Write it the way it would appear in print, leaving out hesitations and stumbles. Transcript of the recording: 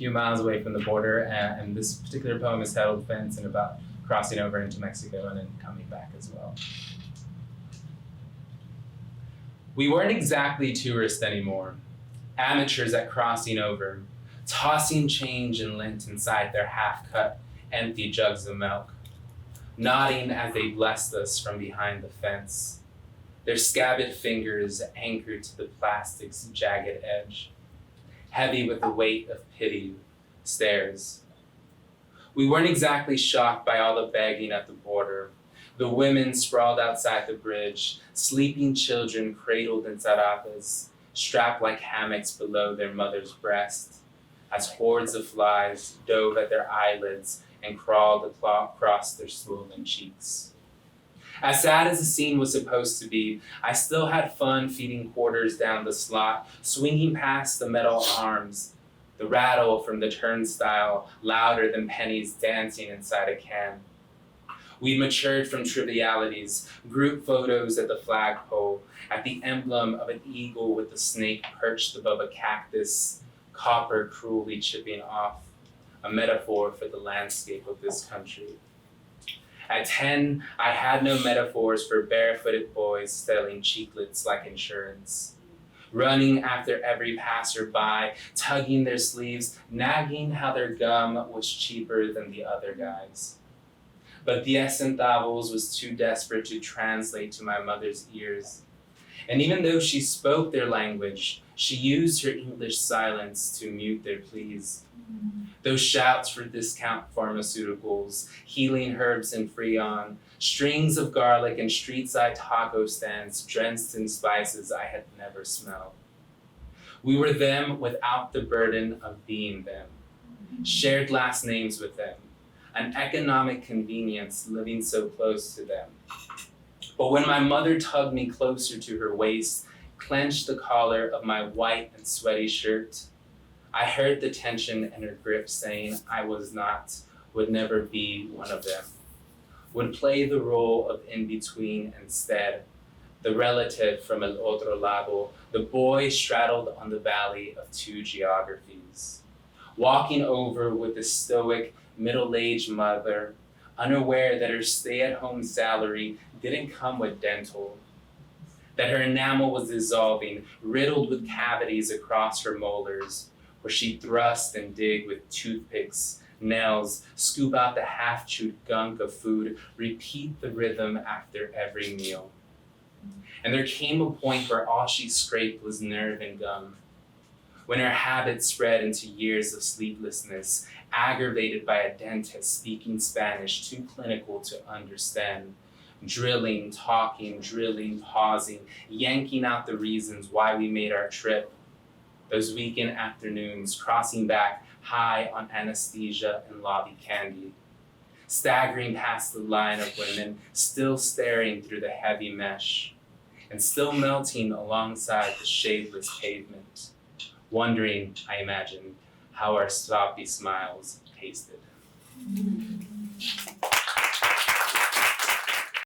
few miles away from the border, and this particular poem is titled Fence and about crossing over into Mexico and then coming back as well. We weren't exactly tourists anymore, amateurs at crossing over, tossing change and lint inside their half-cut, empty jugs of milk, nodding as they blessed us from behind the fence, their scabbed fingers anchored to the plastic's jagged edge, heavy with the weight of pity, stares. We weren't exactly shocked by all the begging at the border, the women sprawled outside the bridge, sleeping children cradled in zarapes, strapped like hammocks below their mother's breast, as hordes of flies dove at their eyelids and crawled across their swollen cheeks. As sad as the scene was supposed to be, I still had fun feeding quarters down the slot, swinging past the metal arms, the rattle from the turnstile louder than pennies dancing inside a can. We'd matured from trivialities, group photos at the flagpole, at the emblem of an eagle with a snake perched above a cactus, copper cruelly chipping off, a metaphor for the landscape of this country. At 10, I had no metaphors for barefooted boys selling cheeklets like insurance, running after every passerby, tugging their sleeves, nagging how their gum was cheaper than the other guys. But 10 centavos was too desperate to translate to my mother's ears. And even though she spoke their language, she used her English silence to mute their pleas. Those shouts for discount pharmaceuticals, healing herbs and Freon, strings of garlic and street-side taco stands drenched in spices I had never smelled. We were them without the burden of being them, shared last names with them, an economic convenience living so close to them. But when my mother tugged me closer to her waist, clenched the collar of my white and sweaty shirt, I heard the tension in her grip saying I was not, would never be one of them, would play the role of in-between instead, the relative from el otro lado, the boy straddled on the valley of two geographies, walking over with the stoic, middle-aged mother, unaware that her stay-at-home salary didn't come with dental, that her enamel was dissolving, riddled with cavities across her molars, where she thrust and dig with toothpicks, nails, scoop out the half-chewed gunk of food, repeat the rhythm after every meal. And there came a point where all she scraped was nerve and gum, when her habit spread into years of sleeplessness, aggravated by a dentist speaking Spanish too clinical to understand, drilling, talking, drilling, pausing, yanking out the reasons why we made our trip, those weekend afternoons crossing back high on anesthesia and lobby candy, staggering past the line of women, still staring through the heavy mesh, and still melting alongside the shadeless pavement, wondering, I imagine, how our sloppy smiles tasted.